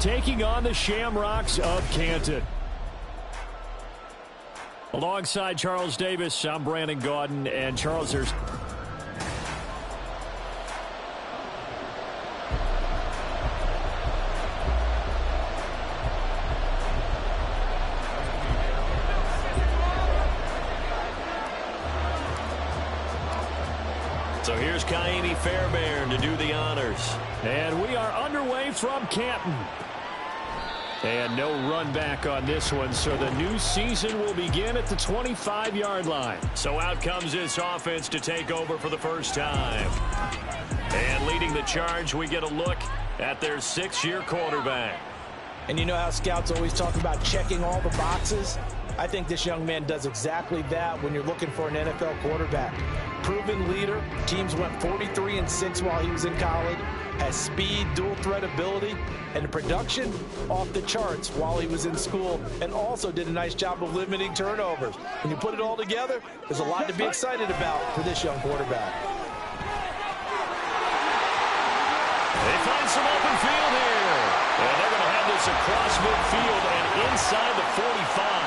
taking on the Shamrocks of Canton. Alongside Charles Davis, I'm Brandon Gaudin. And Charles, there's So here's Kaimi Fairbairn to do the honors. And we are underway from Canton. And no run back on this one, so the new season will begin at the 25-yard line. So out comes this offense to take over for the first time. And leading the charge, we get a look at their 6-year quarterback. And you know how scouts always talk about checking all the boxes? I think this young man does exactly that when you're looking for an NFL quarterback. Proven leader. Teams went 43-6 while he was in college. Has speed, dual threat ability, and the production off the charts while he was in school, and also did a nice job of limiting turnovers. When you put it all together, there's a lot to be excited about for this young quarterback. They find some open field here. And they're going to have this across midfield and inside the 45.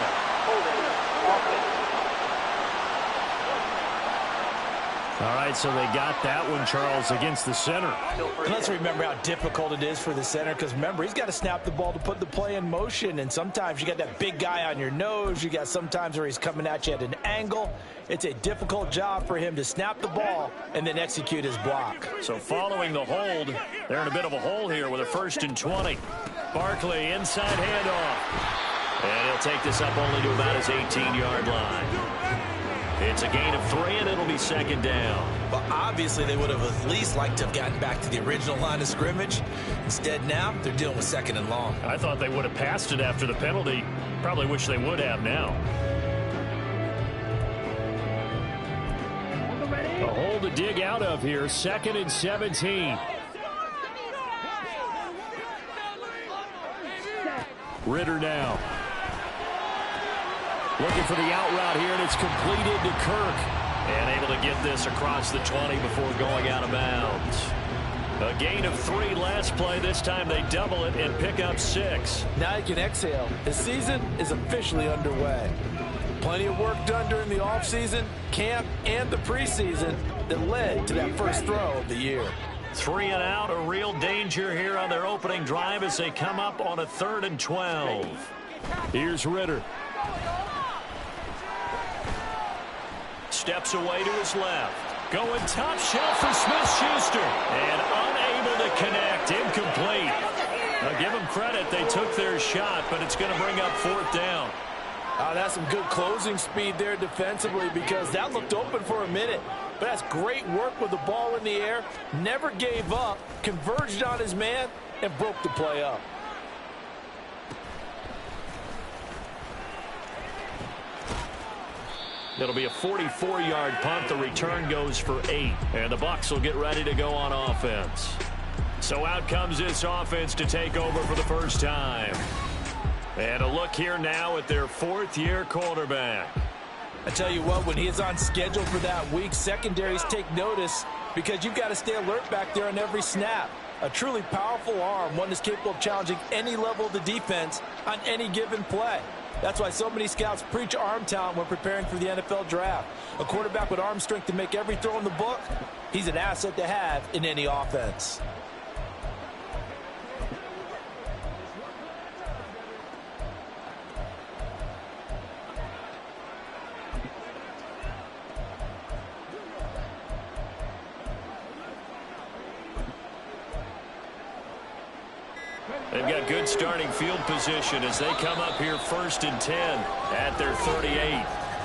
All right, so they got that one, Charles, against the center. And let's remember how difficult it is for the center, because remember, he's got to snap the ball to put the play in motion, and sometimes you got that big guy on your nose. You got sometimes where he's coming at you at an angle. It's a difficult job for him to snap the ball and then execute his block. So following the hold, they're in a bit of a hole here with a 1st and 20. Barkley inside handoff. And he'll take this up only to about his 18-yard line. It's a gain of 3, and it'll be 2nd down. Well, obviously, they would have at least liked to have gotten back to the original line of scrimmage. Instead, now, they're dealing with 2nd and long. I thought they would have passed it after the penalty. Probably wish they would have now. A hole to dig out of here, 2nd and 17. Ritter now. Looking for the out route here, and it's completed to Kirk. And able to get this across the 20 before going out of bounds. A gain of 3 last play. This time they double it and pick up 6. Now you can exhale. The season is officially underway. Plenty of work done during the offseason, camp, and the preseason that led to that first throw of the year. 3 and out, a real danger here on their opening drive as they come up on a 3rd and 12. Here's Ritter. Steps away to his left. Going top shelf for Smith-Schuster. And unable to connect. Incomplete. Now give them credit. They took their shot, but it's going to bring up 4th down. That's some good closing speed there defensively, because that looked open for a minute. But that's great work with the ball in the air. Never gave up. Converged on his man and broke the play up. It'll be a 44-yard punt. The return goes for 8. And the Bucs will get ready to go on offense. So out comes this offense to take over for the first time. And a look here now at their 4th-year quarterback. I tell you what, when he is on schedule for that week, secondaries take notice, because you've got to stay alert back there on every snap. A truly powerful arm, one that's capable of challenging any level of the defense on any given play. That's why so many scouts preach arm talent when preparing for the NFL draft. A quarterback with arm strength to make every throw in the book, he's an asset to have in any offense. They've got good starting field position as they come up here 1st and 10 at their 38.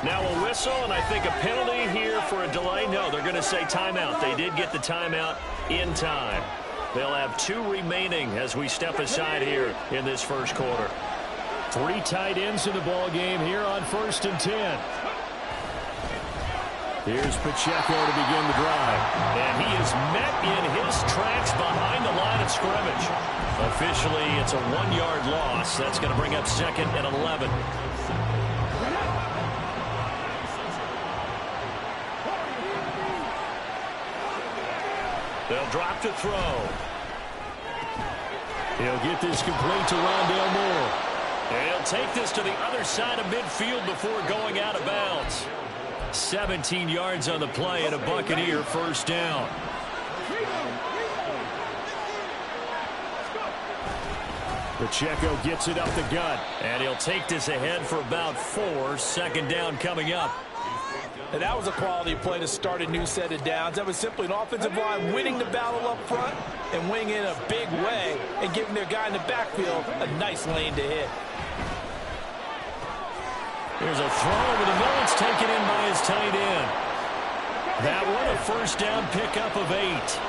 Now a whistle, and I think a penalty here for a delay. No, they're going to say timeout. They did get the timeout in time. They'll have 2 remaining as we step aside here in this first quarter. 3 tight ends in the ball game here on 1st and 10. Here's Pacheco to begin the drive. And he is met in his tracks behind the line of scrimmage. Officially, it's a 1-yard loss. That's going to bring up 2nd and 11. They'll drop to throw. He'll get this complete to Rondale Moore. And he'll take this to the other side of midfield before going out of bounds. 17 yards on the play and a Buccaneer first down. Pacheco gets it up the gut. And he'll take this ahead for about 4. Second down coming up. And that was a quality play to start a new set of downs. That was simply an offensive line winning the battle up front and winning in a big way and giving their guy in the backfield a nice lane to hit. Here's a throw over the middle. It's taken in by his tight end. That one a first down pickup of 8.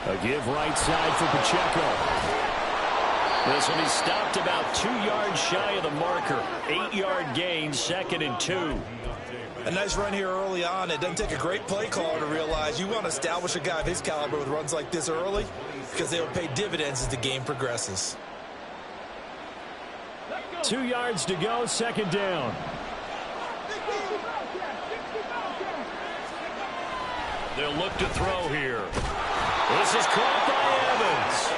A give right side for Pacheco. This one he stopped about 2 yards shy of the marker. 8-yard gain, 2nd and 2. A nice run here early on. It doesn't take a great play caller to realize you want to establish a guy of his caliber with runs like this early because they will pay dividends as the game progresses. 2 yards to go, second down. They'll look to throw here. This is caught by Evans.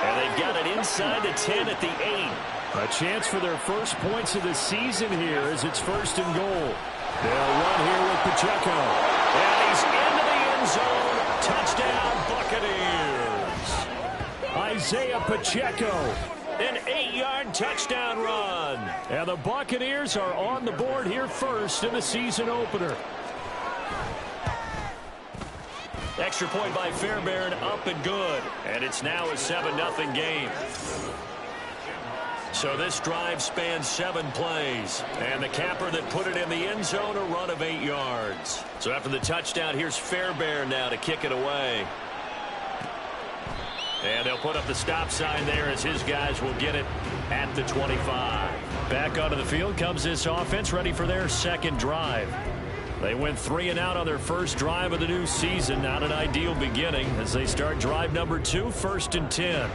And they've got it inside the 10 at the 8. A chance for their first points of the season here as it's 1st and goal. They'll run here with Pacheco. And he's into the end zone. Touchdown, Buccaneers. Isaiah Pacheco. An 8-yard touchdown run. And the Buccaneers are on the board here first in the season opener. Extra point by Fairbairn, up and good. And it's now a 7-0 game. So this drive spans 7 plays. And the capper that put it in the end zone, a run of 8 yards. So after the touchdown, here's Fairbairn now to kick it away. And they'll put up the stop sign there as his guys will get it at the 25. Back onto the field comes this offense, ready for their second drive. They went 3 and out on their first drive of the new season. Not an ideal beginning as they start drive number 2, 1st and 10.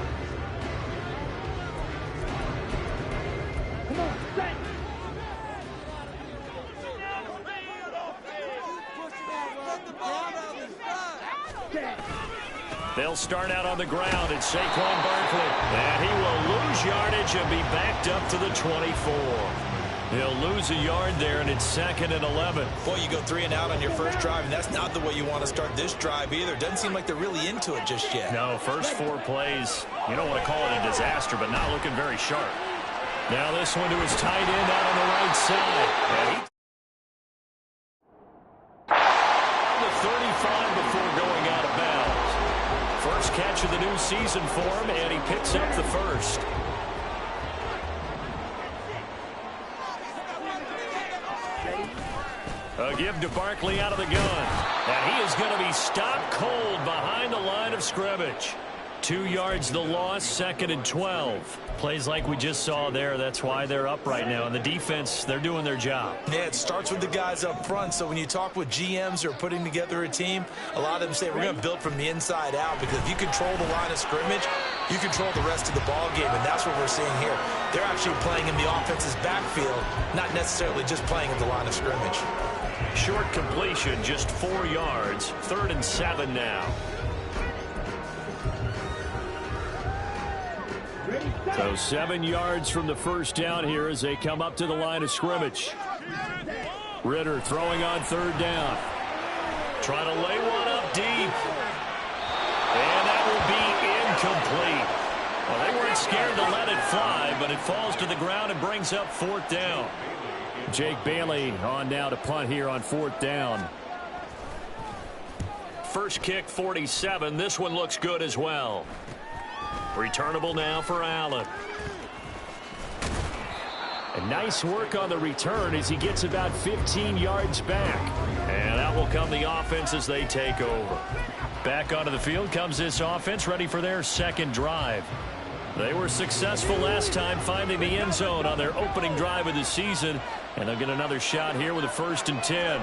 They'll start out on the ground. It's Saquon Barkley. And he will lose yardage and be backed up to the 24. He'll lose a yard there, and it's 2nd and 11. Boy, you go 3 and out on your first drive, and that's not the way you want to start this drive either. Doesn't seem like they're really into it just yet. No, first 4 plays, you don't want to call it a disaster, but not looking very sharp. Now this one to his tight end out on the right side. And the 35 before going out of bounds. First catch of the new season for him, and he picks up the first. A give to Barkley out of the gun. And he is going to be stopped cold behind the line of scrimmage. 2 yards the loss, 2nd and 12. Plays like we just saw there. That's why they're up right now. And the defense, they're doing their job. Yeah, it starts with the guys up front. So when you talk with GMs who are putting together a team, a lot of them say we're going to build from the inside out, because if you control the line of scrimmage, you control the rest of the ball game, and that's what we're seeing here. They're actually playing in the offense's backfield, not necessarily just playing at the line of scrimmage. Short completion, just 4 yards. 3rd and 7 now. So 7 yards from the first down here as they come up to the line of scrimmage. Ritter throwing on 3rd down. Trying to lay one up deep. And that will be incomplete. Well, they weren't scared to let it fly, but it falls to the ground and brings up 4th down. Jake Bailey on now to punt here on 4th down. First kick, 47. This one looks good as well. Returnable now for Allen. And nice work on the return as he gets about 15 yards back. And out will come the offense as they take over. Back onto the field comes this offense, ready for their second drive. They were successful last time finding the end zone on their opening drive of the season. And they'll get another shot here with a 1st and 10.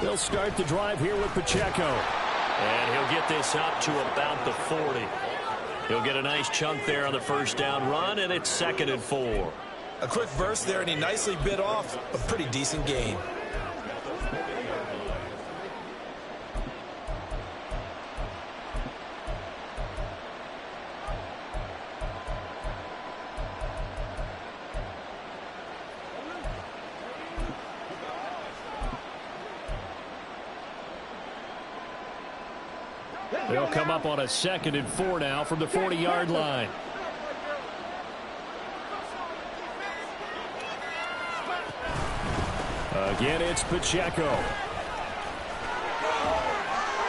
They'll start the drive here with Pacheco. And he'll get this up to about the 40. He'll get a nice chunk there on the first down run, and it's 2nd and 4. A quick burst there, and he nicely bit off a pretty decent gain. They'll come up on a 2nd and 4 now from the 40-yard line. Again, it's Pacheco.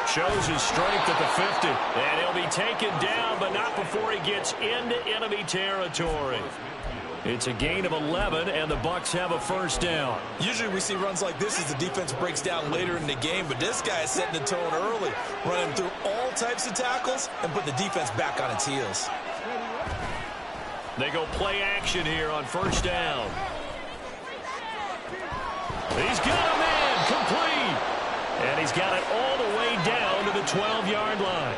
Shows his strength at the 50. And he'll be taken down, but not before he gets into enemy territory. It's a gain of 11, and the Bucs have a first down. Usually we see runs like this as the defense breaks down later in the game, but this guy is setting the tone early, running through all types of tackles and putting the defense back on its heels. They go play action here on first down. He's got a man complete. And he's got it all the way down to the 12-yard line.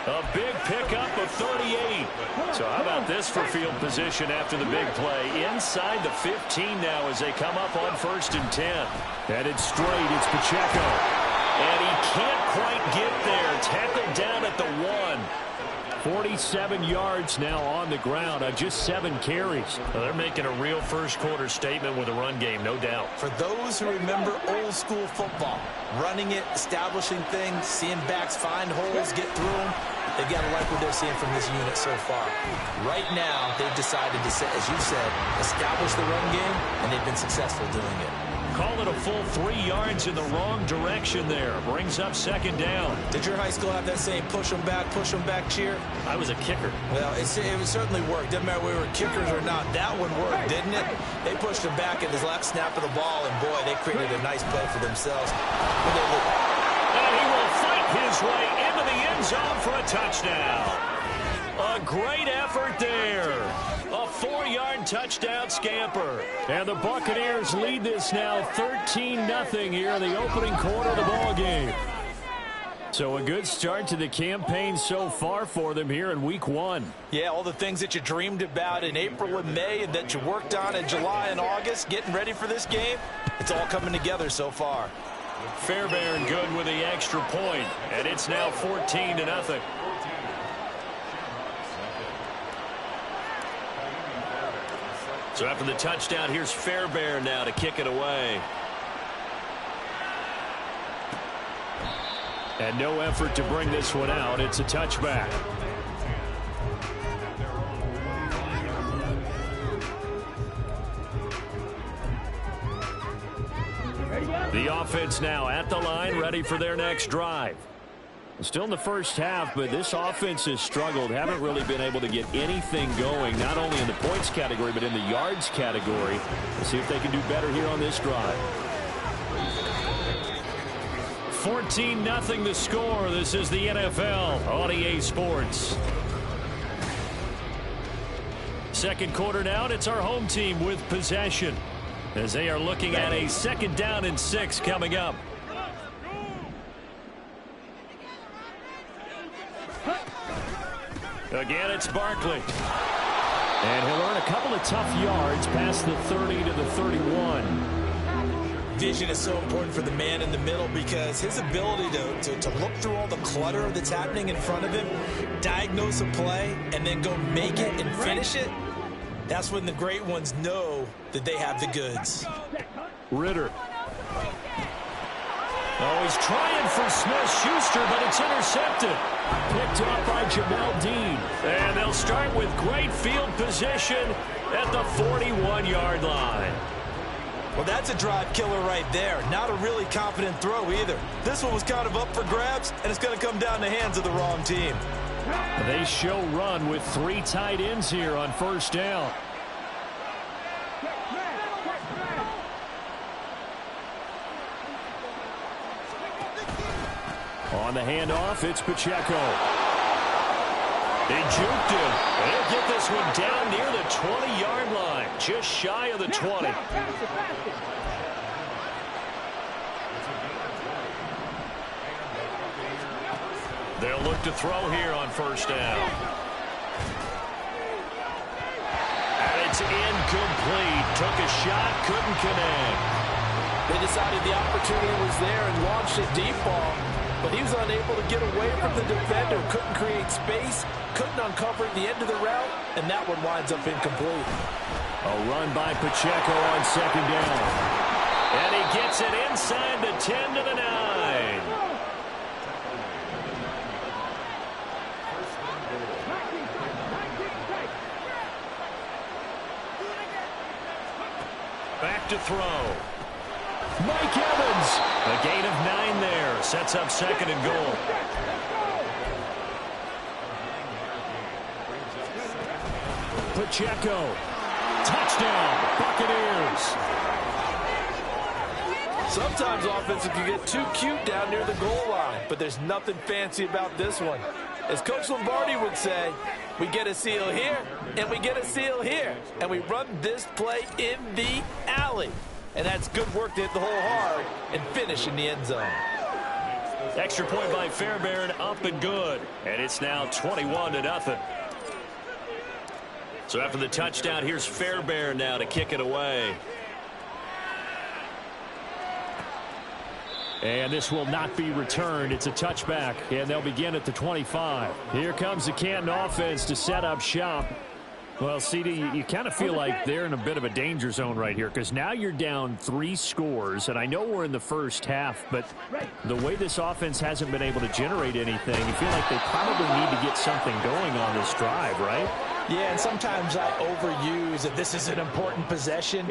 A big pickup of 38. So how about this for field position after the big play? Inside the 15 now as they come up on 1st and 10. Headed straight, it's Pacheco. And he can't quite get there. Tackled down at the 1. 47 yards now on the ground on just 7 carries. Well, they're making a real first-quarter statement with a run game, no doubt. For those who remember old-school football, running it, establishing things, seeing backs find holes, get through them, they've got to like what they're seeing from this unit so far. Right now, they've decided to, as you said, establish the run game, and they've been successful doing it. Call it a full 3 yards in the wrong direction there. Brings up 2nd down. Did your high school have that same push them back cheer? I was a kicker. Well, it certainly worked. Doesn't matter whether we were kickers or not. That one worked, didn't it? They pushed him back at his left snap of the ball, and boy, they created a nice play for themselves. And he will fight his way into the end zone for a touchdown. A great effort there. A 4-yard touchdown scamper. And the Buccaneers lead this now 13-0 here in the opening quarter of the ball game. So a good start to the campaign so far for them here in week 1. Yeah, all the things that you dreamed about in April and May and that you worked on in July and August, getting ready for this game, it's all coming together so far. Fairbairn good with the extra point, and it's now 14-0. So after the touchdown, here's Fairbairn now to kick it away. And no effort to bring this one out. It's a touchback. The offense now at the line, ready for their next drive. Still in the first half, but this offense has struggled. Haven't really been able to get anything going, not only in the points category, but in the yards category. We'll see if they can do better here on this drive. 14-0 the score. This is the NFL on EA Sports. Second quarter now, and it's our home team with possession as they are looking at a 2nd down and 6 coming up. Again, it's Barkley. And he'll earn a couple of tough yards past the 30 to the 31. Vision is so important for the man in the middle because his ability to look through all the clutter that's happening in front of him, diagnose a play, and then go make it and finish it, that's when the great ones know that they have the goods. Ritter. Oh, he's trying for Smith-Schuster, but it's intercepted. Picked up by Jamel Dean. And they'll start with great field position at the 41-yard line. Well, that's a drive killer right there. Not a really confident throw either. This one was kind of up for grabs, and it's going to come down the hands of the wrong team. They show run with 3 tight ends here on first down. On the handoff, it's Pacheco. They juked him. They'll get this one down near the 20-yard line, just shy of the 20. They'll look to throw here on first down. And it's incomplete. Took a shot, couldn't connect. They decided the opportunity was there and launched a deep ball, but he was unable to get away from the defender, couldn't create space, couldn't uncover the end of the route, and that one winds up incomplete. A run by Pacheco on second down. And he gets it inside the 10 to the 9. Back to throw. Mike Evans. A gain of 9 there. Sets up second and goal. Pacheco. Touchdown. Buccaneers. Sometimes offenses can get too cute down near the goal line, but there's nothing fancy about this one. As Coach Lombardi would say, we get a seal here, and we get a seal here, and we run this play in the alley. And that's good work to hit the hole hard and finish in the end zone. Extra point by Fairbairn, up and good. And it's now 21-0. So after the touchdown, here's Fairbairn now to kick it away. And this will not be returned. It's a touchback, and they'll begin at the 25. Here comes the Canton offense to set up shop. Well, CD, you kind of feel like they're in a bit of a danger zone right here because now you're down 3 scores, and I know we're in the first half, but the way this offense hasn't been able to generate anything, you feel like they probably need to get something going on this drive, right? Yeah, and sometimes I overuse that this is an important possession,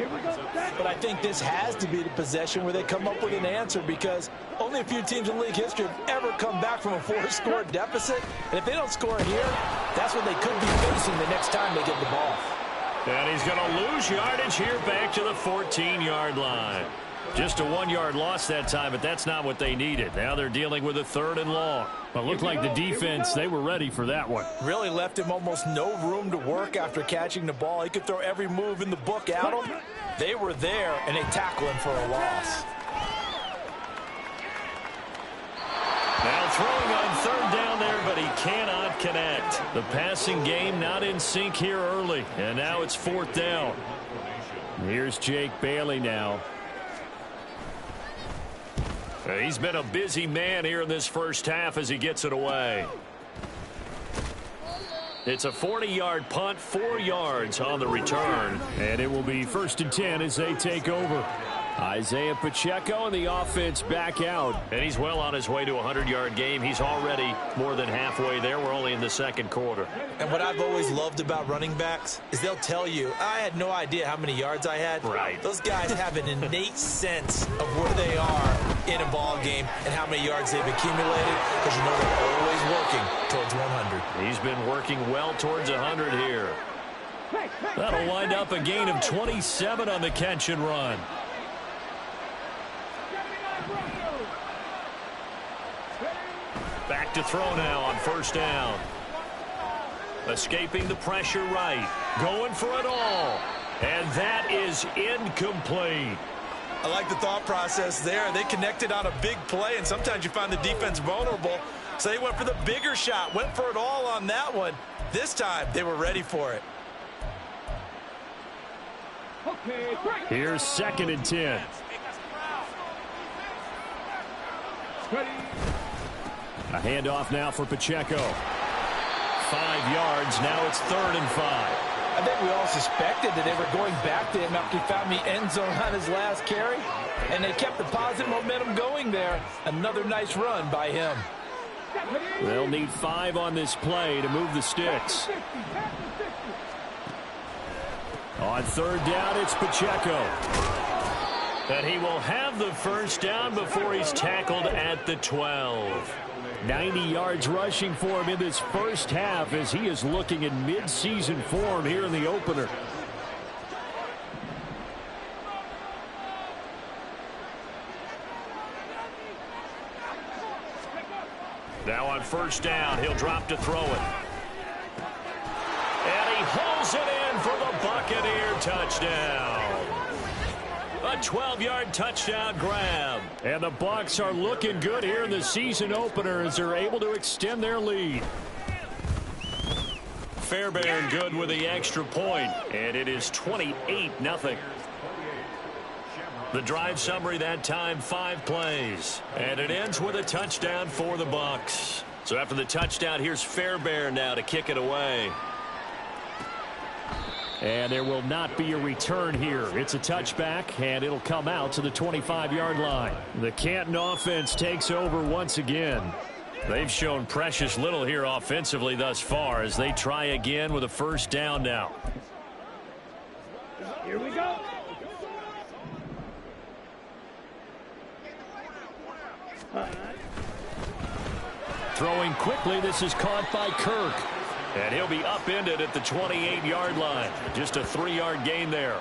but I think this has to be the possession where they come up with an answer because only a few teams in league history have ever come back from a 4-score deficit, and if they don't score here, that's what they could be facing the next time they get the ball. And he's going to lose yardage here back to the 14-yard line. Just a 1-yard loss that time, but that's not what they needed. Now they're dealing with a 3rd and long. Well, it looked like the defense, they were ready for that one. Really left him almost no room to work after catching the ball. He could throw every move in the book at him. They were there, and they tackle him for a loss. Now throwing on 3rd down there, but he cannot connect. The passing game not in sync here early, and now it's 4th down. Here's Jake Bailey now. He's been a busy man here in this first half as he gets it away. It's a 40-yard punt, 4 yards on the return. And it will be 1st and 10 as they take over. Isaiah Pacheco and the offense back out. And he's well on his way to a 100-yard game. He's already more than halfway there. We're only in the 2nd quarter. And what I've always loved about running backs is they'll tell you, I had no idea how many yards I had. Right. Those guys have an innate sense of where they are in a ball game and how many yards they've accumulated because you know they're always working towards 100. He's been working well towards 100 here. That'll wind up a gain of 27 on the catch and run. Back to throw now on 1st down. Escaping the pressure right. Going for it all. And that is incomplete. I like the thought process there. They connected on a big play, and sometimes you find the defense vulnerable. So they went for the bigger shot, went for it all on that one. This time, they were ready for it. Here's 2nd and 10. A handoff now for Pacheco. 5 yards. Now it's 3rd and 5. I think we all suspected that they were going back to him after he found the end zone on his last carry. And they kept the positive momentum going there. Another nice run by him. They'll need 5 on this play to move the sticks. On 3rd down, it's Pacheco. And he will have the 1st down before he's tackled at the 12. 90 yards rushing for him in this first half as he is looking in mid-season form here in the opener. Now on 1st down, he'll drop to throw it. And he holds it in for the Buccaneer touchdown. A a 12-yard touchdown grab. And the Bucs are looking good here in the season opener as they're able to extend their lead. Fairbairn good with the extra point, and it is 28-0. The drive summary that time, 5 plays, and it ends with a touchdown for the Bucs. So after the touchdown, here's Fairbairn now to kick it away. And there will not be a return here. It's a touchback, and it'll come out to the 25-yard line. The Canton offense takes over once again. They've shown precious little here offensively thus far as they try again with a first down now. Here we go. Throwing quickly, this is caught by Kirk. And he'll be upended at the 28-yard line. Just a 3-yard gain there.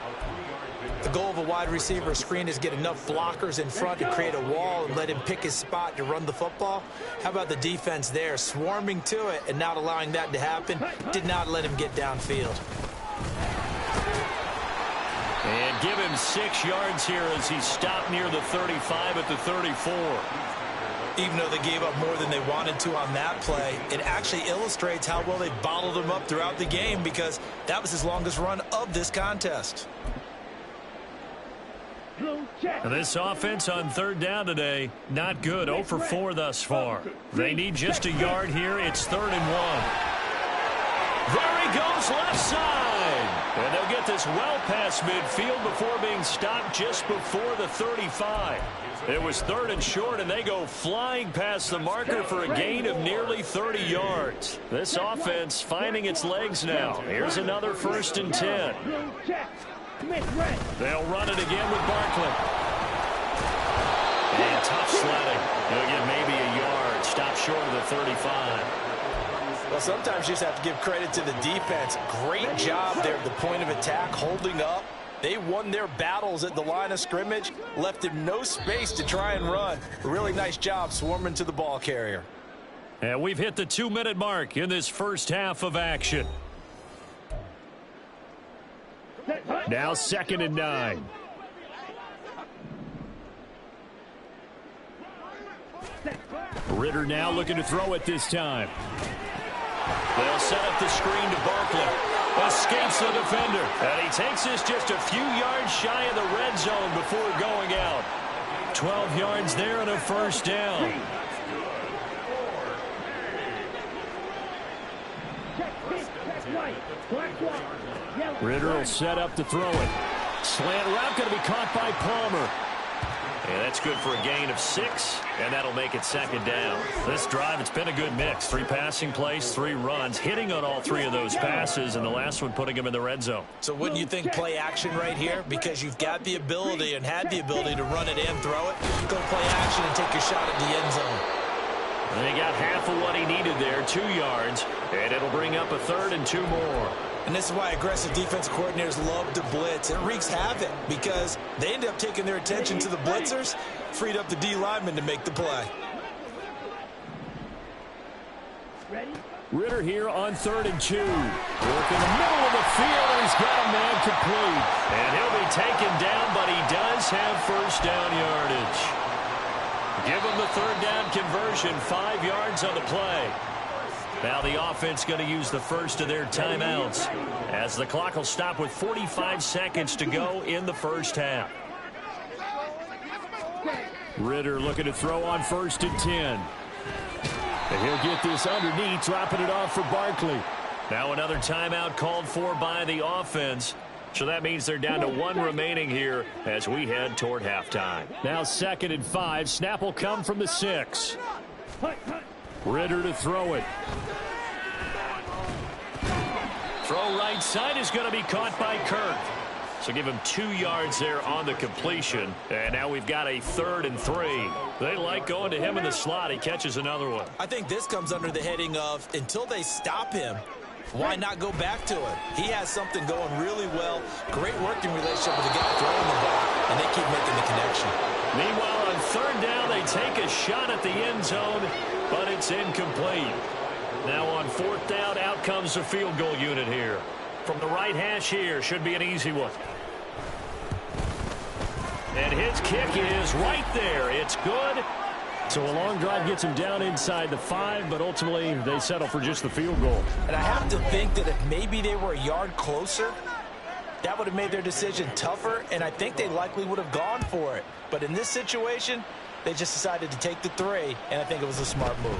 The goal of a wide receiver screen is get enough blockers in front to create a wall and let him pick his spot to run the football. How about the defense there, swarming to it and not allowing that to happen? Did not let him get downfield. And give him 6 yards here as he stopped near the 35 at the 34. Even though they gave up more than they wanted to on that play, it actually illustrates how well they bottled him up throughout the game because that was his longest run of this contest. And this offense on third down today, not good. 0 for 4 thus far. They need just a yard here. It's 3rd and 1. There he goes left side. And they'll get this well past midfield before being stopped just before the 35. It was 3rd and short, and they go flying past the marker for a gain of nearly 30 yards. This offense finding its legs now. Here's another 1st and 10. They'll run it again with Barkley. And tough sledding. They'll get maybe a yard. Stop short of the 35. Well, sometimes you just have to give credit to the defense. Great job there at the point of attack, holding up. They won their battles at the line of scrimmage, left him no space to try and run. A really nice job swarming to the ball carrier. And we've hit the 2-minute mark in this first half of action. Now 2nd and 9. Ritter now looking to throw it this time. They'll set up the screen to Barkley. Escapes the defender. And he takes this just a few yards shy of the red zone before going out. 12 yards there and a first down. Ritter will set up to throw it. Slant route going to be caught by Palmer. And that's good for a gain of 6, and that'll make it 2nd down. This drive, it's been a good mix. 3 passing plays, 3 runs, hitting on all 3 of those passes, and the last one putting him in the red zone. So wouldn't you think play action right here? Because you've got the ability and had the ability to run it and throw it. Go play action and take your shot at the end zone. And he got half of what he needed there, 2 yards, and it'll bring up a 3rd and 2 more. And this is why aggressive defensive coordinators love to blitz. It wreaks havoc because they end up taking their attention to the blitzers, freed up the D lineman to make the play. Ritter here on 3rd and 2. Work in the middle of the field, and he's got a man complete. And he'll be taken down, but he does have first down yardage. Give him the 3rd down conversion, 5 yards on the play. Now the offense going to use the first of their timeouts as the clock will stop with 45 seconds to go in the first half. Ritter looking to throw on 1st and 10. And he'll get this underneath, dropping it off for Barkley. Now another timeout called for by the offense. So that means they're down to 1 remaining here as we head toward halftime. Now 2nd and 5. Snap will come from the 6. Ritter to throw it. Throw right side is going to be caught by Kirk. So give him 2 yards there on the completion. And now we've got a 3rd and 3. They like going to him in the slot. He catches another one. I think this comes under the heading of until they stop him, why not go back to it? He has something going really well. Great working relationship with the guy throwing the ball, and they keep making the connection. Meanwhile, on 3rd down, they take a shot at the end zone, but it's incomplete. Now on 4th down, out comes the field goal unit here. From the right hash here, should be an easy one. And his kick is right there. It's good. So a long drive gets him down inside the 5, but ultimately they settle for just the field goal. And I have to think that if maybe they were a yard closer, that would have made their decision tougher, and I think they likely would have gone for it. But in this situation, they just decided to take the 3, and I think it was a smart move.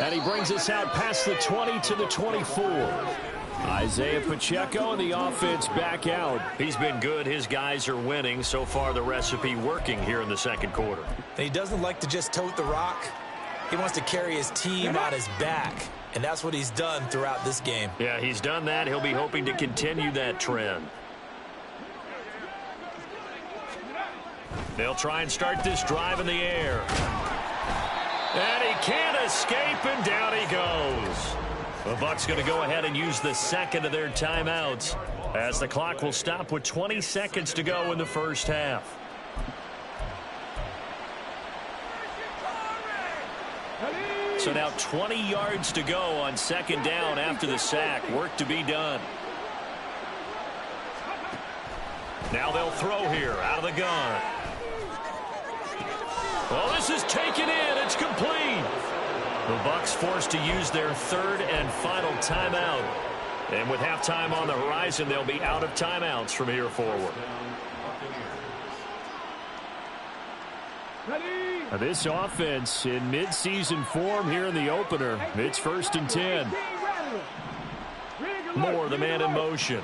And he brings us out past the 20 to the 24. Isaiah Pacheco and the offense back out. He's been good. His guys are winning. So far, the recipe working here in the second quarter. And he doesn't like to just tote the rock. He wants to carry his team on his back, and that's what he's done throughout this game. Yeah, he's done that. He'll be hoping to continue that trend. They'll try and start this drive in the air. And he can't escape, and down he goes. The Bucs going to go ahead and use the second of their timeouts as the clock will stop with 20 seconds to go in the first half. So now 20 yards to go on second down after the sack. Work to be done. Now they'll throw here out of the gun. Well, this is taken in. It's complete. The Bucs forced to use their third and final timeout. And with halftime on the horizon, they'll be out of timeouts from here forward. This offense in midseason form here in the opener. It's 1st and 10. Moore, the man in motion.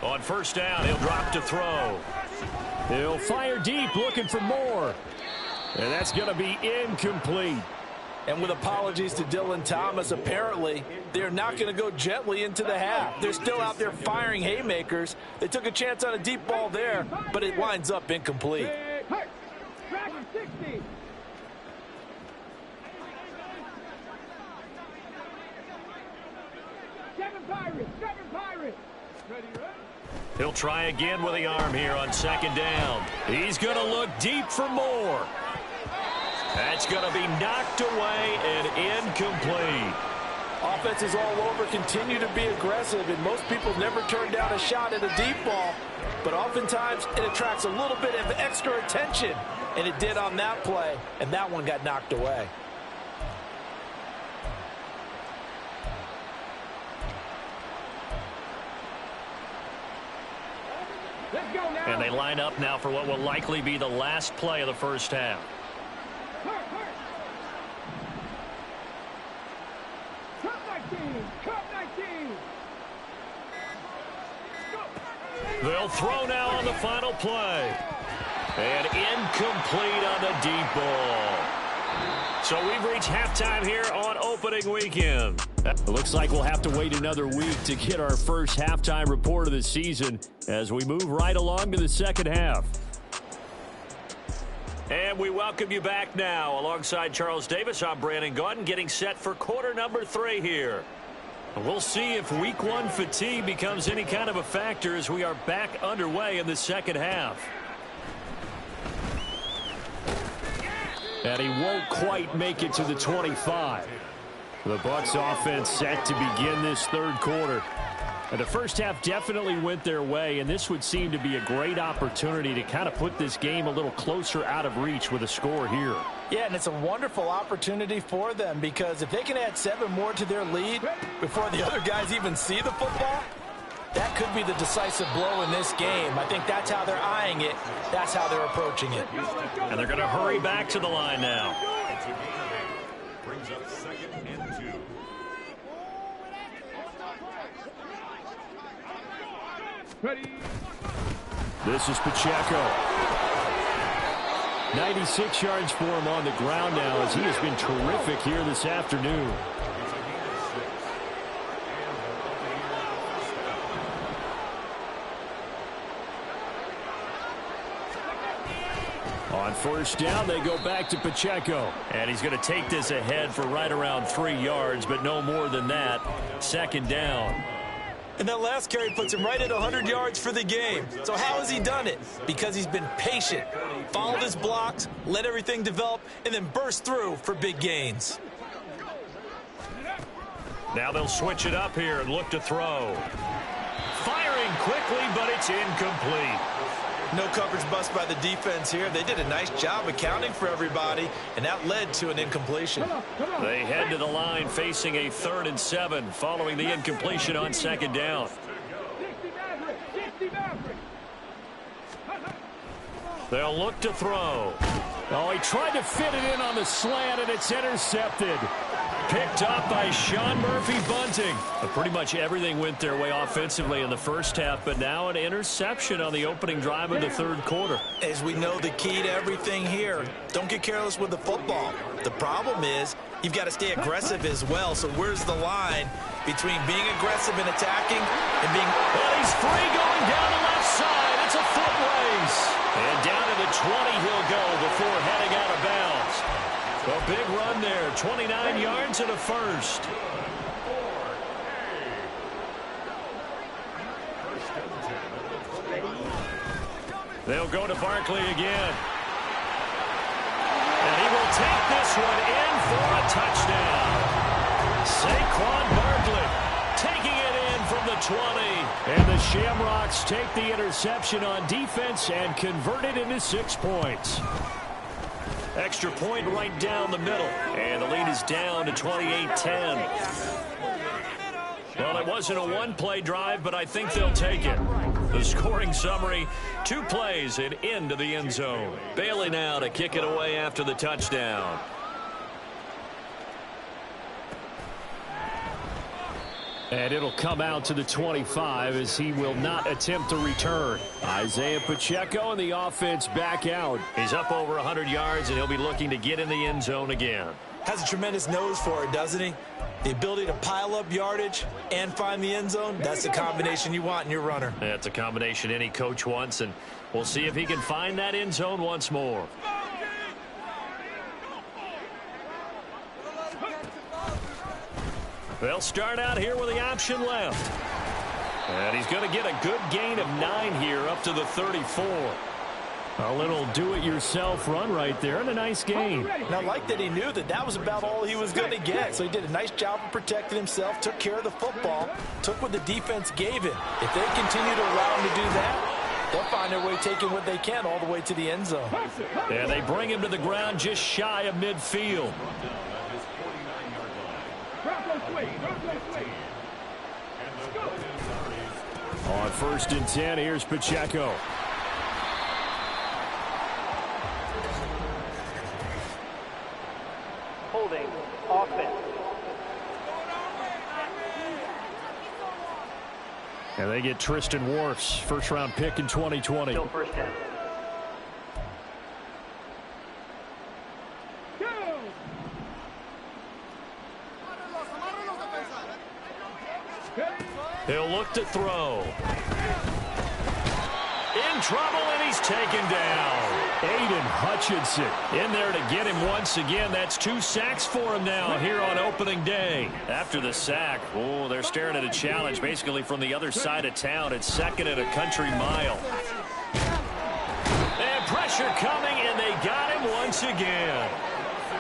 On first down, he'll drop to throw. He'll fire deep, looking for Moore. And that's going to be incomplete. And with apologies to Dylan Thomas, apparently they're not going to go gently into the half. They're still out there firing haymakers. They took a chance on a deep ball there, but it winds up incomplete. He'll try again with the arm here on second down. He's going to look deep for Moore. That's going to be knocked away and incomplete. Offenses all over continue to be aggressive, and most people never turn down a shot at a deep ball. But oftentimes it attracts a little bit of extra attention, and it did on that play, and that one got knocked away. And they line up now for what will likely be the last play of the first half. They'll throw now on the final play. And incomplete on the deep ball. So we've reached halftime here on opening weekend. It looks like we'll have to wait another week to get our first halftime report of the season as we move right along to the second half. And we welcome you back now. Alongside Charles Davis, I'm Brandon Gaudin, getting set for quarter number 3 here. We'll see if week 1 fatigue becomes any kind of a factor as we are back underway in the second half. And he won't quite make it to the 25. The Bucs offense set to begin this third quarter. And the first half definitely went their way, and this would seem to be a great opportunity to kind of put this game a little closer out of reach with a score here. Yeah, and it's a wonderful opportunity for them, because if they can add 7 more to their lead before the other guys even see the football, that could be the decisive blow in this game. I think that's how they're eyeing it. That's how they're approaching it. And they're going to hurry back to the line now. Brings up 2nd and 2. Ready. This is Pacheco. 96 yards for him on the ground now, as he has been terrific here this afternoon. On first down, they go back to Pacheco. And he's going to take this ahead for right around 3 yards, but no more than that. Second down. And that last carry puts him right at 100 yards for the game. So how has he done it? Because he's been patient, followed his blocks, let everything develop, and then burst through for big gains. Now they'll switch it up here and look to throw. Firing quickly, but it's incomplete. No coverage bust by the defense here. They did a nice job accounting for everybody, and that led to an incompletion. They head to the line facing a 3rd and 7 following the incompletion on 2nd down. They'll look to throw. Oh, he tried to fit it in on the slant, and it's intercepted. Picked up by Sean Murphy-Bunting. Pretty much everything went their way offensively in the first half, but now an interception on the opening drive of the 3rd quarter. As we know, the key to everything here, don't get careless with the football. The problem is you've got to stay aggressive as well. So where's the line between being aggressive and attacking and being... Well, he's free going down the left side. It's a foot race. And down to the 20 he'll go before heading out of bounds. A big run there, 29 yards and a first. They'll go to Barkley again. And he will take this one in for a touchdown. Saquon Barkley taking it in from the 20. And the Shamrocks take the interception on defense and convert it into 6 points. Extra point right down the middle. And the lead is down to 28-10. Well, it wasn't a one-play drive, but I think they'll take it. The scoring summary, 2 plays and into the end zone. Bailey now to kick it away after the touchdown. And it'll come out to the 25 as he will not attempt to return. Isaiah Pacheco and the offense back out. He's up over 100 yards, and he'll be looking to get in the end zone again. Has a tremendous nose for it, doesn't he? The ability to pile up yardage and find the end zone, that's the combination you want in your runner. That's a combination any coach wants, and we'll see if he can find that end zone once more. They'll start out here with the option left. And he's going to get a good gain of 9 here up to the 34. A little do-it-yourself run right there and a nice gain. And I like that he knew that that was about all he was going to get. So he did a nice job of protecting himself, took care of the football, took what the defense gave him. If they continue to allow him to do that, they'll find their way taking what they can all the way to the end zone. And they bring him to the ground just shy of midfield. On 1st and 10, here's Pacheco. Holding offense. And they get Tristan Wirfs, 1st-round pick in 2020. Still 1st down. He'll look to throw. In trouble, and he's taken down. Aiden Hutchinson In there to get him once again. That's 2 sacks for him now here on opening day. After the sack, oh, they're staring at a challenge basically from the other side of town. It's 2nd and a country mile. And pressure coming, and they got him once again.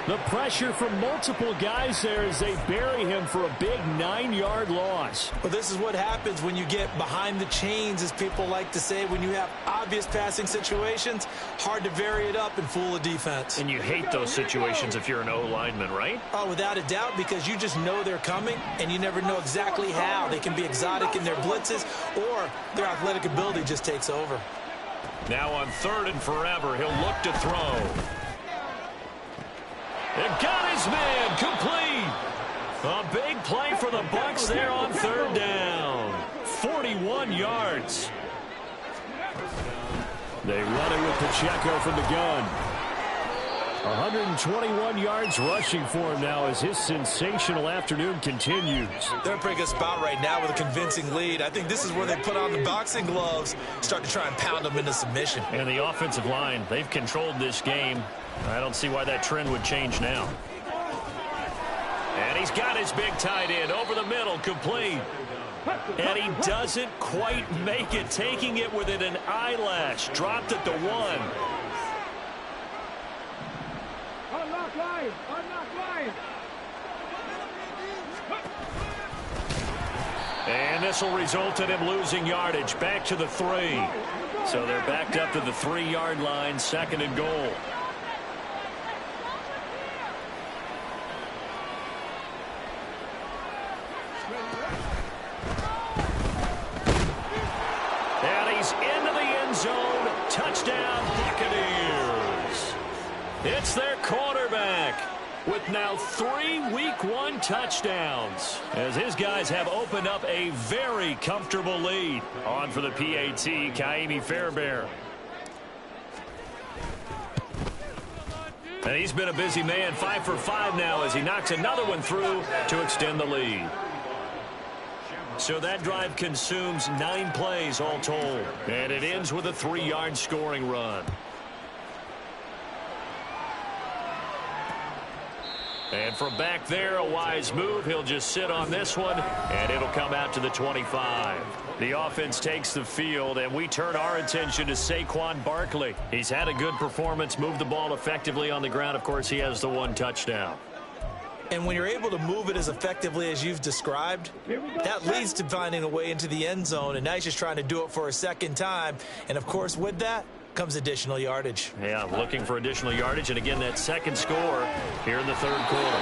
The pressure from multiple guys there as they bury him for a big 9-yard loss. Well, this is what happens when you get behind the chains, as people like to say. When you have obvious passing situations, hard to vary it up and fool a defense. And you hate those situations if you're an O-lineman, right? Oh, without a doubt, because you just know they're coming, and you never know exactly how. They can be exotic in their blitzes, or their athletic ability just takes over. Now on 3rd and forever, he'll look to throw. And got his man complete. A big play for the Bucs there on 3rd down. 41 yards. They run it with Pacheco from the gun. 121 yards rushing for him now as his sensational afternoon continues. They're in a pretty good spot right now with a convincing lead. I think this is where they put on the boxing gloves, start to try and pound them into submission. And the offensive line, they've controlled this game. I don't see why that trend would change now. And he's got his big tight end over the middle, complete. And he doesn't quite make it, taking it within an eyelash. Dropped at the 1. And this will result in him losing yardage. Back to the 3. So they're backed up to the 3-yard line, 2nd and goal. And he's into the end zone. Touchdown, Buccaneers. It's their quarterback with now 3 Week 1 touchdowns, as his guys have opened up a very comfortable lead. On for the PAT, Kaimi Fairbairn. And he's been a busy man, 5 for 5 now as he knocks another one through to extend the lead. So that drive consumes 9 plays all told. And it ends with a 3-yard scoring run. And from back there, a wise move. He'll just sit on this one, and it'll come out to the 25. The offense takes the field, and we turn our attention to Saquon Barkley. He's had a good performance, moved the ball effectively on the ground. Of course, he has the 1 touchdown. And when you're able to move it as effectively as you've described, that leads to finding a way into the end zone, and now he's just trying to do it for a second time. And, of course, with that comes additional yardage. Yeah, looking for additional yardage, and again, that second score here in the 3rd quarter.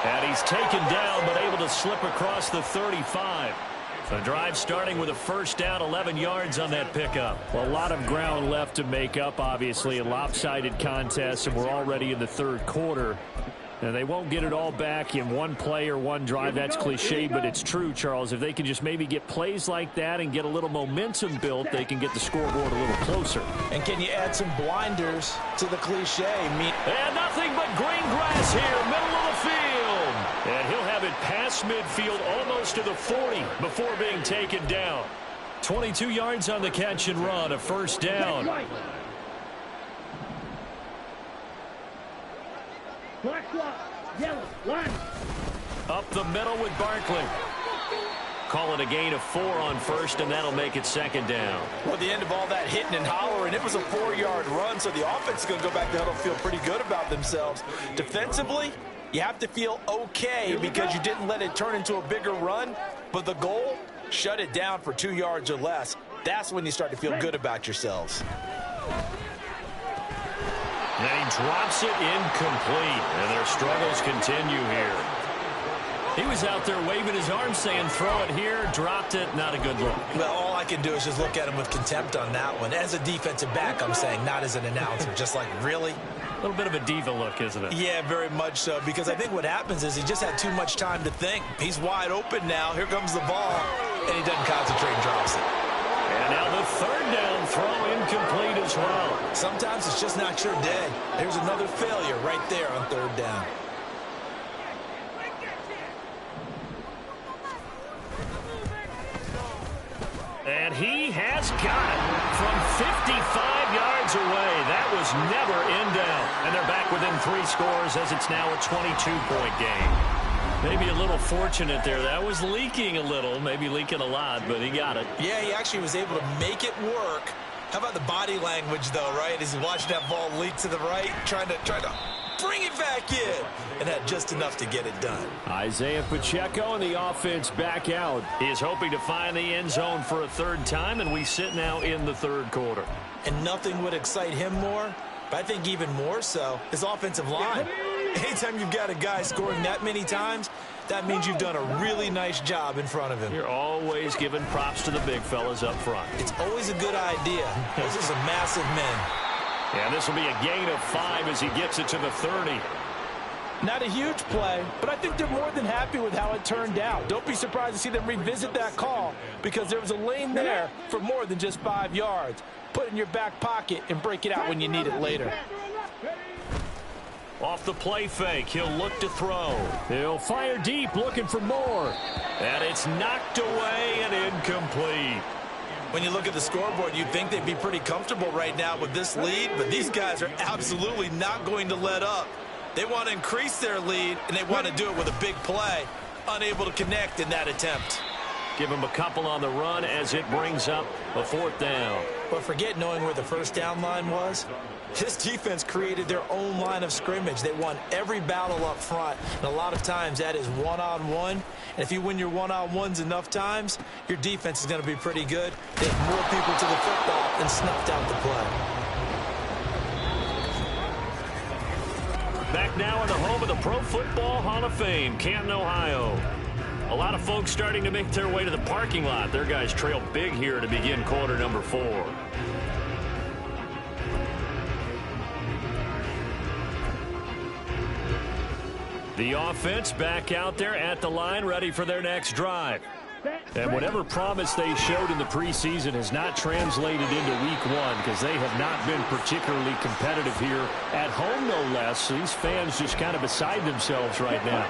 And he's taken down, but able to slip across the 35. The drive starting with a 1st down, 11 yards on that pickup. Well, a lot of ground left to make up, obviously, a lopsided contest, and we're already in the 3rd quarter. And they won't get it all back in one play or one drive. That's cliche, but it's true, Charles. If they can just maybe get plays like that and get a little momentum built, they can get the scoreboard a little closer. And can you add some blinders to the cliche? And nothing but green grass here, middle of the field. And he'll have it past midfield, almost to the 40 before being taken down. 22 yards on the catch and run, a 1st down. Up the middle with Barkley. Call it a gain of 4 on 1st, and that'll make it 2nd down. Well, at the end of all that hitting and hollering, it was a 4-yard run, so the offense is going to go back to huddle, feel pretty good about themselves. Defensively, you have to feel okay because you didn't let it turn into a bigger run, but the goal, shut it down for 2 yards or less. That's when you start to feel good about yourselves. And he drops it incomplete, and their struggles continue here. He was out there waving his arms saying, throw it here, dropped it, not a good look. Well, all I can do is just look at him with contempt on that one. As a defensive back, I'm saying, not as an announcer. Just like, really? A little bit of a diva look, isn't it? Yeah, very much so, because I think what happens is he just had too much time to think. He's wide open now. Here comes the ball, and he doesn't concentrate and drops it. And now the 3rd down throw incomplete as well. Sometimes it's just not your day. There's another failure right there on 3rd down. And he has got it from 55 yards away. That was never in doubt. And they're back within 3 scores as it's now a 22-point game. Maybe a little fortunate there. That was leaking a little, maybe leaking a lot, but he got it. Yeah, he actually was able to make it work. How about the body language, though, right? As he watched that ball leak to the right, trying to bring it back in, and had just enough to get it done. Isaiah Pacheco and the offense back out. He is hoping to find the end zone for a 3rd time, and we sit now in the 3rd quarter. And nothing would excite him more, but I think even more so, his offensive line. Anytime you've got a guy scoring that many times, that means you've done a really nice job in front of him. You're always giving props to the big fellas up front. It's always a good idea. Those are some massive men. And this will be a gain of 5 as he gets it to the 30. Not a huge play, but I think they're more than happy with how it turned out. Don't be surprised to see them revisit that call because there was a lane there for more than just 5 yards. Put it in your back pocket and break it out when you need it later. Off the play fake, he'll look to throw. He'll fire deep, looking for more. And it's knocked away and incomplete. When you look at the scoreboard, you'd think they'd be pretty comfortable right now with this lead, but these guys are absolutely not going to let up. They want to increase their lead, and they want to do it with a big play. Unable to connect in that attempt. Give him a couple on the run as it brings up a 4th down. But forget knowing where the first down line was. This defense created their own line of scrimmage. They won every battle up front, and a lot of times that is one-on-one. And if you win your one-on-ones enough times, your defense is going to be pretty good. They have more people to the football and snuffed out the play. Back now in the home of the Pro Football Hall of Fame, Canton, Ohio. A lot of folks starting to make their way to the parking lot. Their guys trail big here to begin quarter number 4. The offense back out there at the line, ready for their next drive. And whatever promise they showed in the preseason has not translated into week 1 because they have not been particularly competitive here at home, no less. These fans just kind of beside themselves right now.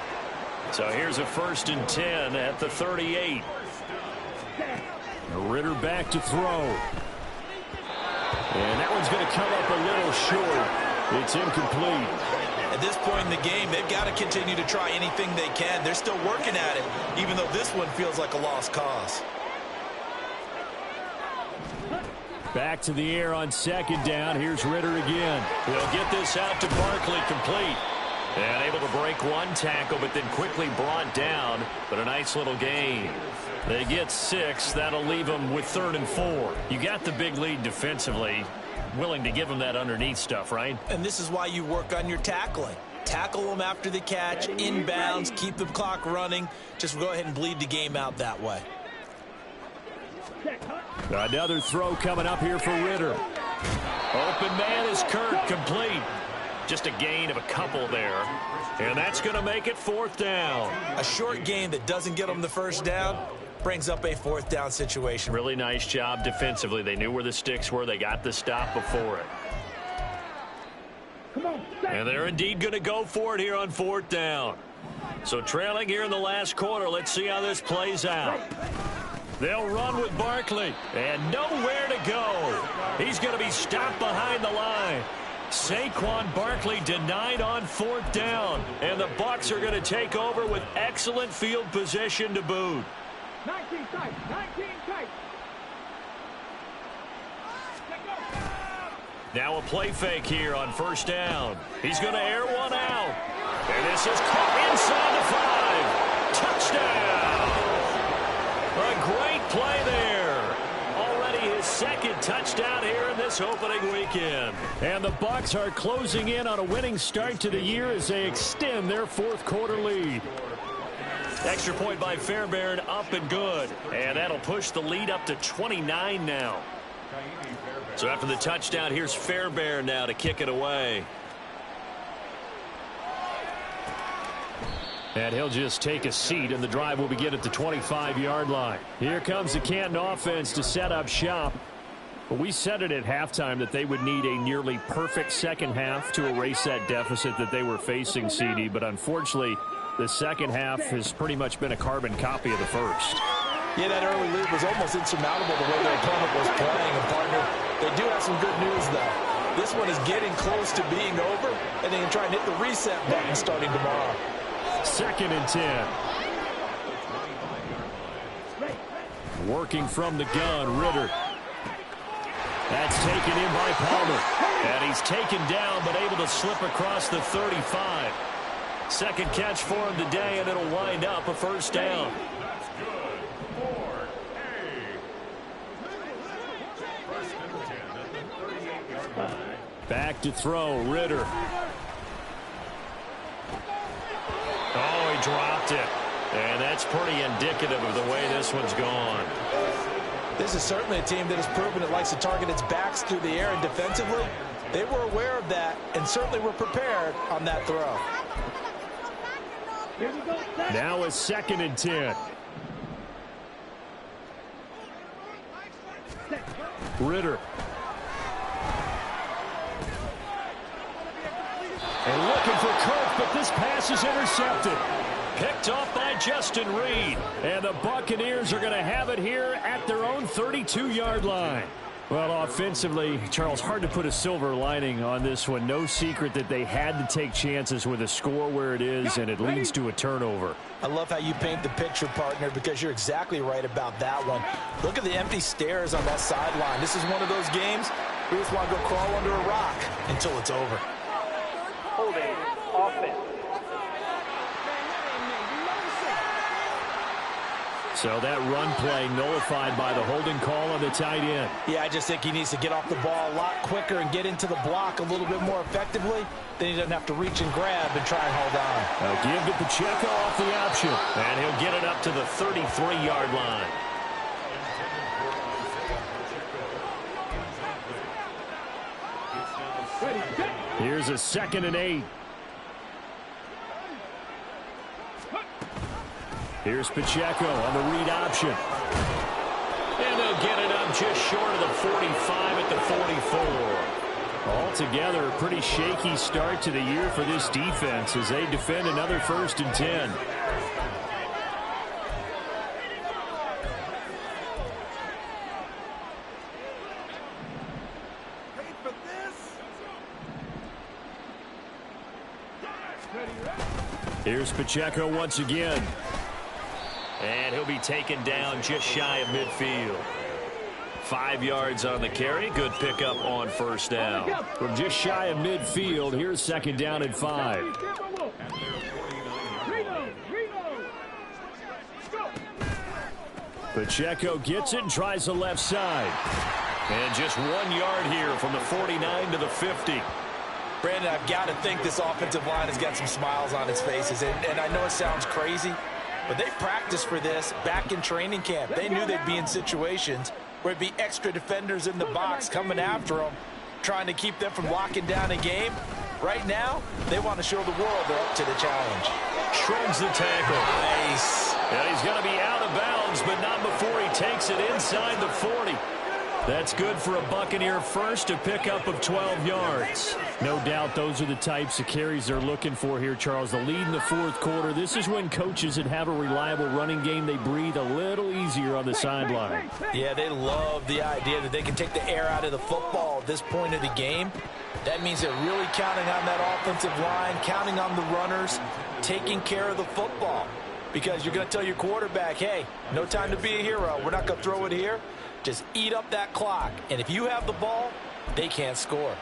So here's a 1st and 10 at the 38. Ritter back to throw. And that one's going to come up a little short. It's incomplete. At this point in the game, they've got to continue to try anything they can. They're still working at it, even though this one feels like a lost cause. Back to the air on 2nd down. Here's Ritter again. They'll get this out to Barkley, complete. And able to break one tackle, but then quickly brought down. But a nice little gain. They get 6. That'll leave them with 3rd and 4. You got the big lead defensively. Willing to give them that underneath stuff, right? And this is why you work on your tackling. Tackle them after the catch, inbounds, keep the clock running. Just go ahead and bleed the game out that way. Another throw coming up here for Ritter. Open man is Kirk, complete. Just a gain of a couple there. And that's going to make it 4th down. A short gain that doesn't get them the first down brings up a 4th down situation. Really nice job defensively. They knew where the sticks were. They got the stop before it. And they're indeed going to go for it here on 4th down. So trailing here in the last quarter. Let's see how this plays out. They'll run with Barkley. And nowhere to go. He's going to be stopped behind the line. Saquon Barkley denied on 4th down. And the Bucs are going to take over with excellent field position to boot. 19 tight, 19 tight. Now a play fake here on 1st down. He's going to air one out. And this is caught inside the 5. Touchdown. A great play there. Already his 2nd touchdown here in this opening weekend. And the Bucs are closing in on a winning start to the year as they extend their 4th quarter lead. Extra point by Fairbairn, up and good. And that'll push the lead up to 29 now. So after the touchdown, here's Fairbairn now to kick it away. And he'll just take a seat, and the drive will begin at the 25-yard line. Here comes the Canton offense to set up shop. But we said it at halftime that they would need a nearly perfect second half to erase that deficit that they were facing, CD. But unfortunately, the second half has pretty much been a carbon copy of the first. Yeah, that early lead was almost insurmountable the way their opponent was playing. And, partner, they do have some good news, though. This one is getting close to being over, and they can try and hit the reset button starting tomorrow. 2nd and 10. Working from the gun, Ritter. That's taken in by Palmer. And he's taken down, but able to slip across the 35. 2nd catch for him today, and it'll wind up a 1st down. Back to throw, Ritter. Oh, he dropped it. And that's pretty indicative of the way this one's gone. This is certainly a team that has proven it likes to target its backs through the air, and defensively, they were aware of that and certainly were prepared on that throw. Now a 2nd and 10. Ritter. And looking for Kirk, but this pass is intercepted. Picked off by Justin Reed. And the Buccaneers are going to have it here at their own 32-yard line. Well, offensively, Charles, hard to put a silver lining on this one. No secret that they had to take chances with a score where it is, and it leads to a turnover. I love how you paint the picture, partner, because you're exactly right about that one. Look at the empty stairs on that sideline. This is one of those games we just want to go crawl under a rock until it's over. Holding offense. So that run play nullified by the holding call on the tight end. Yeah, I just think he needs to get off the ball a lot quicker and get into the block a little bit more effectively. Then he doesn't have to reach and grab and try and hold on. A give to Pacheco off the option. And he'll get it up to the 33-yard line. Here's a 2nd and 8. Here's Pacheco on the read option. And they'll get it up just short of the 45 at the 44. Altogether, a pretty shaky start to the year for this defense as they defend another 1st and 10. Here's Pacheco once again. And he'll be taken down just shy of midfield. 5 yards on the carry. Good pickup on 1st down. From just shy of midfield, here's 2nd down and 5. Pacheco gets it and tries the left side. And just 1 yard here from the 49 to the 50. Brandon, I've got to think this offensive line has got some smiles on its faces. And I know it sounds crazy, but they practiced for this back in training camp. They knew they'd be in situations where it'd be extra defenders in the box coming after them, trying to keep them from locking down a game. Right now, they want to show the world they're up to the challenge. Shrugs the tackle. Nice. And he's going to be out of bounds, but not before he takes it inside the 40. That's good for a Buccaneer first, a pickup of 12 yards. No doubt those are the types of carries they're looking for here, Charles. The lead in the 4th quarter. This is when coaches that have a reliable running game, they breathe a little easier on the sideline. Yeah, they love the idea that they can take the air out of the football at this point of the game. That means they're really counting on that offensive line, counting on the runners, taking care of the football. Because you're going to tell your quarterback, hey, no time to be a hero. We're not going to throw it here. Just eat up that clock. And if you have the ball, they can't score.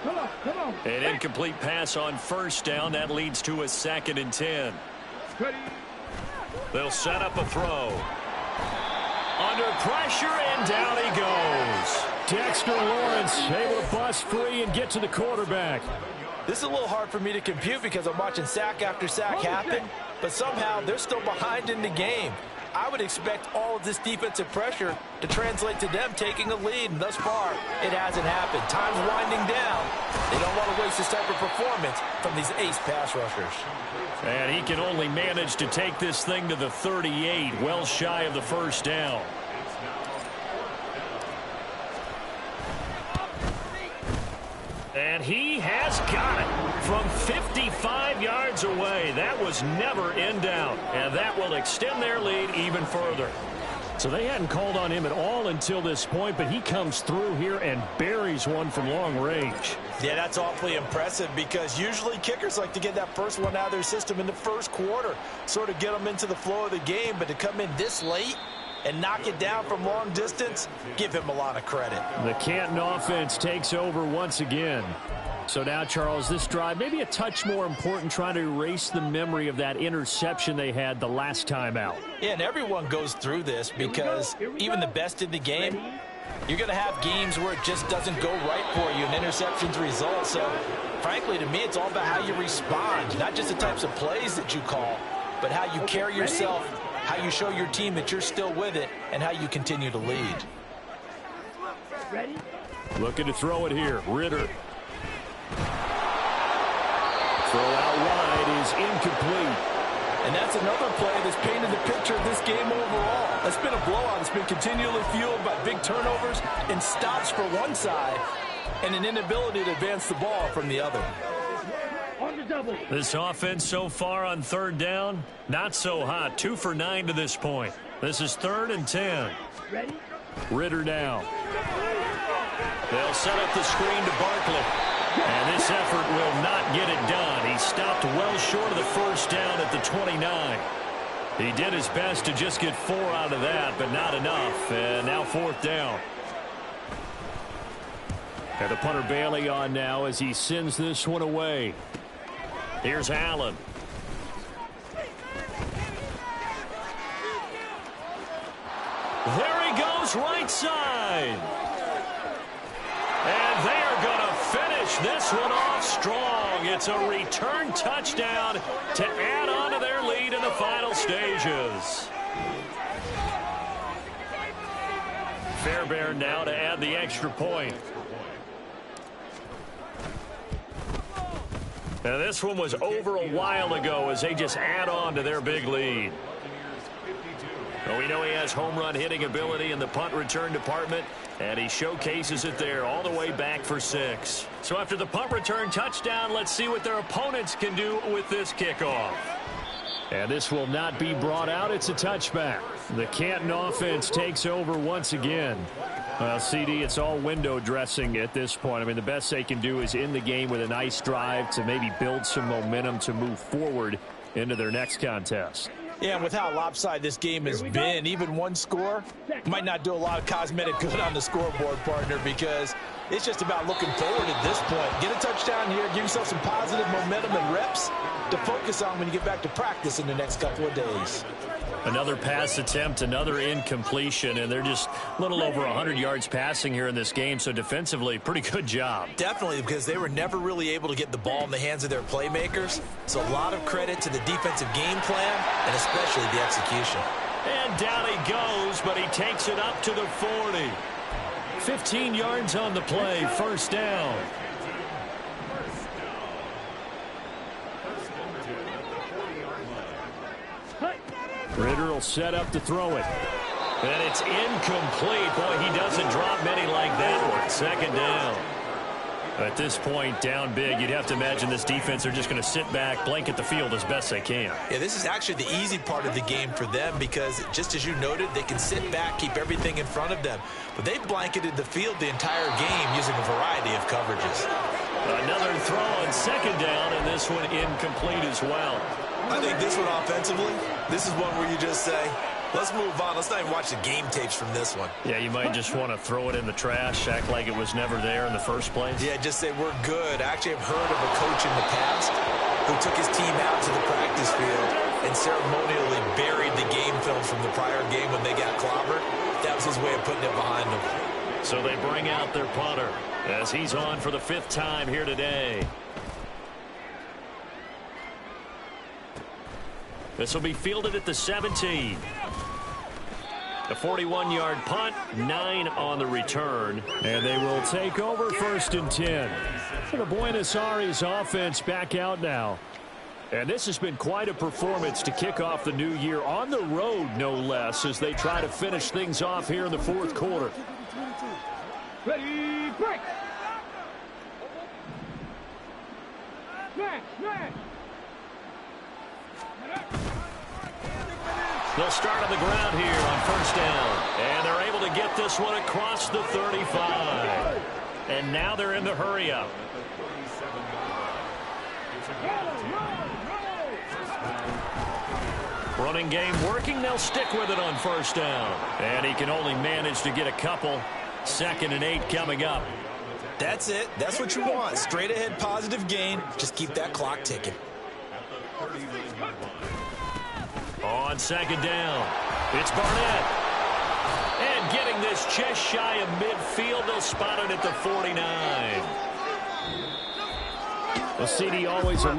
Come on. An incomplete pass on 1st down. That leads to a 2nd and 10. They'll set up a throw. Under pressure, and down he goes. Dexter Lawrence able to bust free and get to the quarterback. This is a little hard for me to compute because I'm watching sack after sack happen, but somehow they're still behind in the game. I would expect all of this defensive pressure to translate to them taking a lead, and thus far, it hasn't happened. Time's winding down. They don't want to waste this type of performance from these ace pass rushers. And he can only manage to take this thing to the 38, well shy of the 1st down. And he has got it from 55 yards away. That was never in doubt, and that will extend their lead even further. So they hadn't called on him at all until this point, but he comes through here and buries one from long range. Yeah, that's awfully impressive because usually kickers like to get that first one out of their system in the 1st quarter, sort of get them into the flow of the game, but to come in this late and knock it down from long distance, give him a lot of credit. The Canton offense takes over once again. So now, Charles, this drive maybe a touch more important, trying to erase the memory of that interception they had the last time out. Yeah, and everyone goes through this because even the best in the game, you're going to have games where it just doesn't go right for you and interceptions result. So, frankly, to me, it's all about how you respond, not just the types of plays that you call, but how you carry yourself, how you show your team that you're still with it, and how you continue to lead. Ready? Looking to throw it here. Ritter. Throw out wide is incomplete. And that's another play that's painted the picture of this game overall. It's been a blowout. It's been continually fueled by big turnovers and stops for one side and an inability to advance the ball from the other. On the double. This offense so far on third down, not so hot. 2 for 9 to this point. This is 3rd and 10. Ready? Ritter now. They'll set up the screen to Barkley. And this effort will not get it done. He stopped well short of the first down at the 29. He did his best to just get 4 out of that, but not enough. And now 4th down. And the punter Bailey on now as he sends this one away. Here's Allen. There he goes, right side. And they are going to finish this one off strong. It's a return touchdown to add on to their lead in the final stages. Fairbairn now to add the extra point. Now this one was over a while ago as they just add on to their big lead. Well, we know he has home run hitting ability in the punt return department, and he showcases it there all the way back for 6. So after the punt return touchdown, let's see what their opponents can do with this kickoff. And this will not be brought out. It's a touchback. The Canton offense takes over once again. Well, CD, it's all window dressing at this point. I mean, the best they can do is end the game with a nice drive to maybe build some momentum to move forward into their next contest. Yeah, and with how lopsided this game has been, even one score might not do a lot of cosmetic good on the scoreboard, partner, because it's just about looking forward at this point. Get a touchdown here, give yourself some positive momentum and reps to focus on when you get back to practice in the next couple of days. Another pass attempt, another incompletion, and they're just a little over 100 yards passing here in this game, so defensively, pretty good job. Definitely, because they were never really able to get the ball in the hands of their playmakers. So a lot of credit to the defensive game plan, and especially the execution. And down he goes, but he takes it up to the 40. 15 yards on the play, 1st down. Ritter will set up to throw it. And it's incomplete. Boy, he doesn't drop many like that one. 2nd down. At this point, down big, you'd have to imagine this defense are just going to sit back, blanket the field as best they can. Yeah, this is actually the easy part of the game for them because, just as you noted, they can sit back, keep everything in front of them. But they've blanketed the field the entire game using a variety of coverages. Another throw on 2nd down, and this one incomplete as well. I think this one offensively, this is one where you just say, let's move on. Let's not even watch the game tapes from this one. Yeah, you might just want to throw it in the trash, act like it was never there in the first place. Yeah, just say we're good. I actually have heard of a coach in the past who took his team out to the practice field and ceremonially buried the game film from the prior game when they got clobbered. That was his way of putting it behind them. So they bring out their punter as he's on for the 5th time here today. This will be fielded at the 17. A 41-yard punt, 9 on the return. And they will take over 1st and 10. For the Buenos Aires offense back out now. And this has been quite a performance to kick off the new year on the road, no less, as they try to finish things off here in the 4th quarter. Ready, break! Smash, smash! They'll start on the ground here on 1st down. And they're able to get this one across the 35. And now they're in the hurry-up. Running game working. They'll stick with it on 1st down. And he can only manage to get a couple. 2nd and 8 coming up. That's it. That's what you want. Straight ahead positive gain. Just keep that clock ticking. On 2nd down, it's Barnett. And getting this just shy of midfield, they'll spot it at the 49. Well, CD always a little